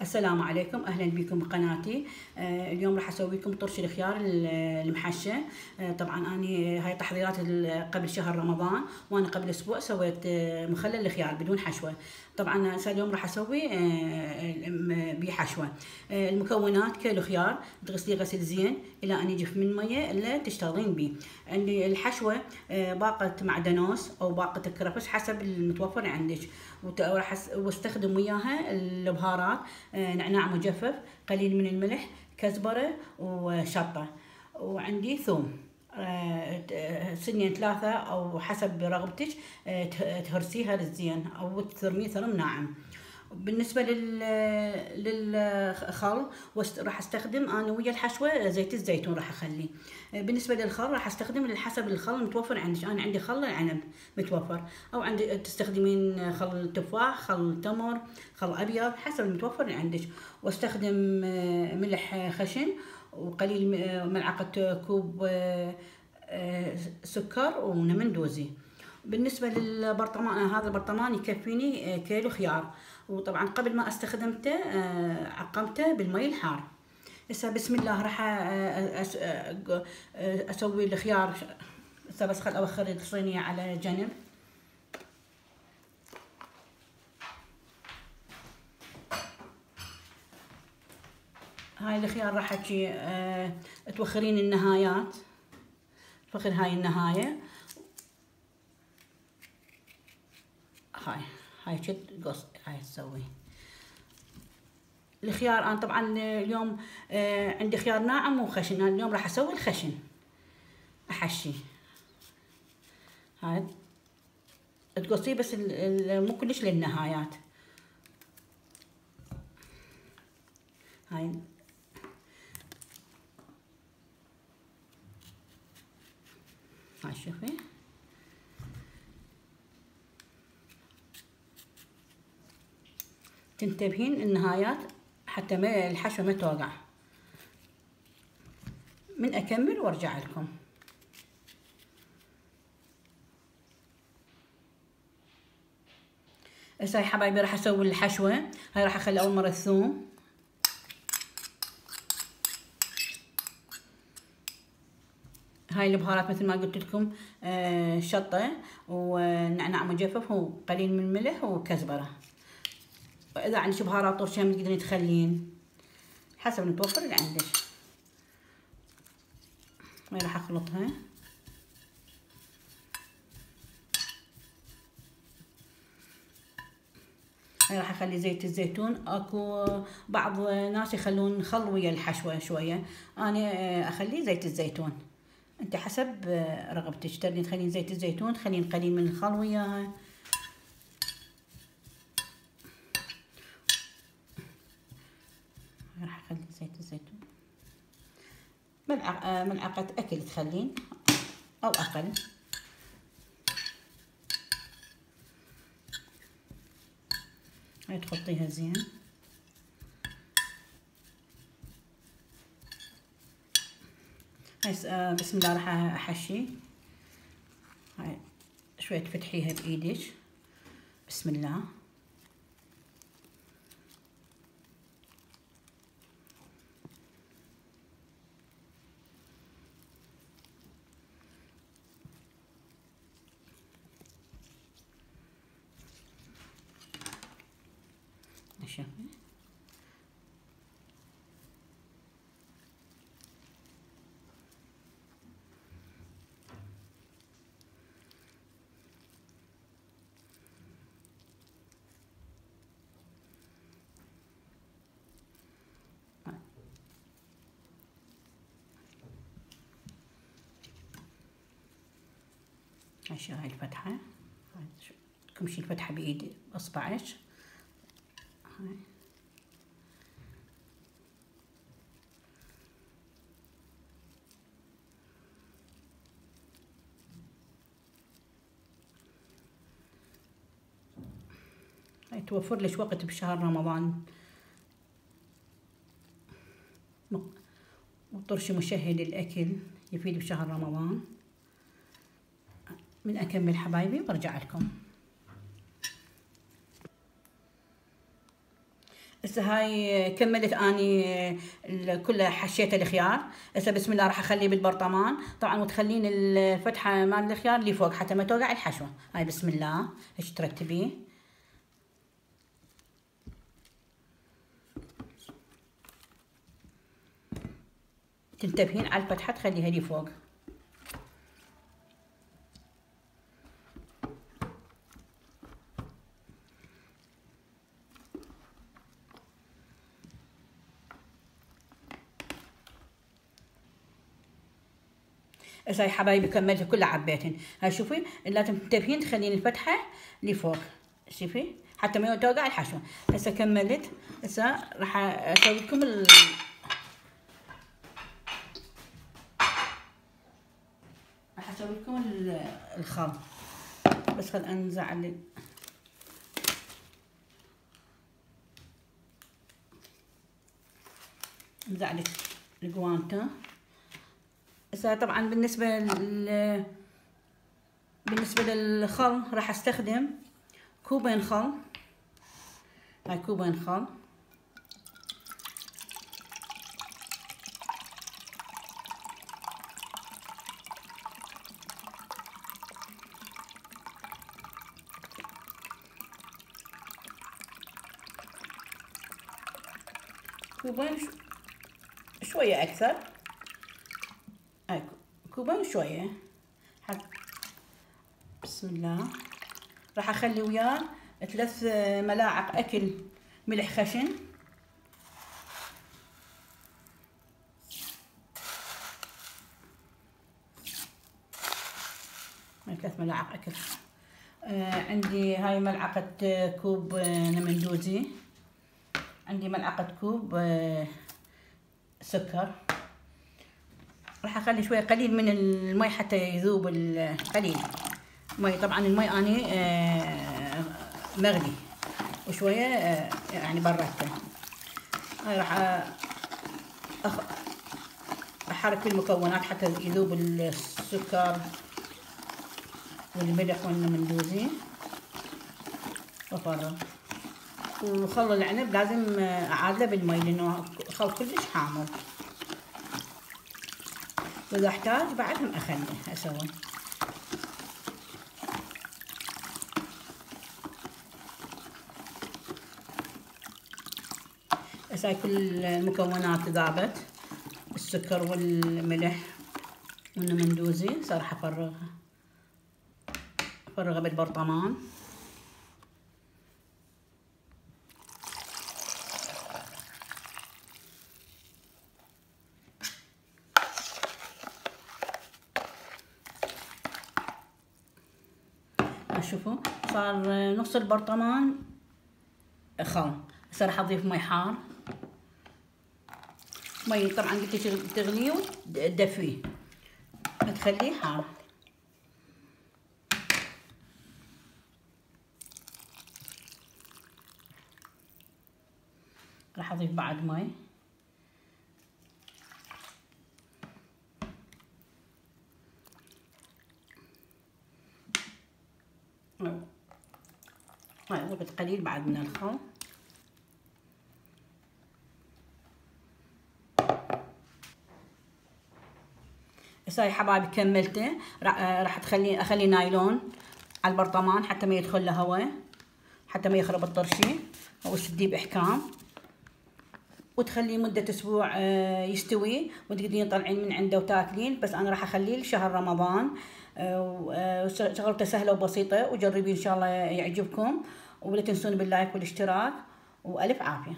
السلام عليكم، اهلا بكم بقناتي. اليوم راح اسوي لكم طرش الخيار المحشى. طبعا اني هاي تحضيرات قبل شهر رمضان، وانا قبل اسبوع سويت مخلل الخيار بدون حشوه. طبعا هسه اليوم راح اسوي بحشوه. المكونات: كيلو خيار تغسليه غسل زين الى ان يجف من ميه اللي تشتغلين به. عندي الحشوه باقه معدنوس او باقه كرفس حسب المتوفر عندك، وراح واستخدم وياها البهارات: نعناع مجفف، قليل من الملح، كزبره وشطه، وعندي ثوم سنين 3 او حسب رغبتك. تهرسيها رزين او تثرميه ثرم ناعم. بالنسبه للخل راح استخدم انا ويا الحشوه زيت الزيتون راح اخليه. بالنسبه للخل راح استخدم حسب الخل المتوفر عندك. انا عندي خل العنب متوفر، او عندي تستخدمين خل تفاح، خل تمر، خل ابيض حسب المتوفر عندك. واستخدم ملح خشن وقليل ملعقه كوب سكر ونمندوزي. بالنسبة للبرطمان، هذا البرطمان يكفيني كيلو خيار، وطبعا قبل ما استخدمته عقمته بالمي الحار. هسه بسم الله راح اسوي الخيار. هسه بس خل اوخر الصينية على جنب. هاي الخيار راح توخرين النهايات، توخر هاي النهاية. هاي شد قص هاي تسوي الخيار. انا طبعا اليوم عندي خيار ناعم وخشن، أنا اليوم راح اسوي الخشن احشي. هاي تقصيه بس مو كلش للنهايات. هاي شوفي تنتبهين النهايات حتى ما الحشوة ما توقع. من اكمل وارجع لكم. هسه يا حبايبي راح اسوي الحشوة. هاي راح اخلي اول مرة الثوم، هاي البهارات مثل ما قلت لكم شطة ونعناع مجفف وقليل من الملح وكزبرة. واذا عندك بهارات طرشة تقدرين تخلين حسب المتوفر اللي عندك. هاي راح اخلطها. هاي راح اخلي زيت الزيتون. اكو بعض ناس يخلون خل ويا الحشوة شوية، انا اخلي زيت الزيتون. انت حسب رغبتك، تريدين تخلين زيت الزيتون تخلين قليل من الخل وياها. راح اخلي زيت الزيتون ملعقة اكل تخلين او اقل. هاي تخلطيها زين. هاي بسم الله راح احشي. هاي شوية تفتحيها بايدك. بسم الله. شوفي هاي الفتحة. تكمشي الفتحة بايد اصبعك. هاي توفر لك وقت بشهر رمضان، وطرش مشهي للأكل يفيد بشهر رمضان. من أكمل حبايبي وارجع لكم. هسه هاي كملت اني كلها حشيت الخيار. هسه بسم الله راح اخليه بالبرطمان طبعا، وتخلين الفتحه مال الخيار اللي فوق حتى ما توقع الحشوه. هاي بسم الله هيك ترتبيه. تنتبهين على الفتحه تخليها لي فوق. هسه يا حبايبي كملت كلها عبيتن. هاي شوفي لازم تنتبهين تخلين الفتحه لفوق، شوفي حتى ما توقع الحشوه. هسه كملت. هسه راح اسوي لكم راح اسوي لكم الخل. بس خل انزع انزع لك الجوانتا. هسه طبعا بالنسبة للخل راح استخدم كوبين خل. هاي كوبين خل. كوبين شوية أكثر. هاي كوبين شوية. بسم الله راح اخلي وياه 3 ملاعق اكل ملح خشن. 3 ملاعق اكل. عندي هاي ملعقة كوب نمندوزي. عندي ملعقة كوب سكر. راح اخلي شويه قليل من المي حتى يذوب القليل مي. طبعا المي اني مغلي وشويه يعني برته. هاي راح احرك في المكونات حتى يذوب السكر والملح والنمندوزي وافرغ. وخل العنب لازم اعادله بالمي لانه خل كلش حامض، واذا احتاج بعدهم اخليه اسوي. هسه كل المكونات ذابت، السكر والملح والنمندوزي. صار راح افرغها بالبرطمان. شوفوا صار نص البرطمان خل. هسه راح اضيف مي حار. مي طبعا قلت لك تغليه وتدفيه ما تخليه حار. راح اضيف بعد مي. هاي ضفت قليل بعد من الخل. هسه يا حبايبي كملته. راح اخلي نايلون على البرطمان حتى ما يدخل له هواء، حتى ما يخرب الطرشي، وتسديه باحكام وتخليه مدة اسبوع يستوي، وتقدرين تطلعين من عنده وتاكلين. بس انا راح اخليه لشهر رمضان. شغلته سهلة وبسيطة، وجربيه ان شاء الله يعجبكم، ولا تنسون باللايك والاشتراك، والف عافية.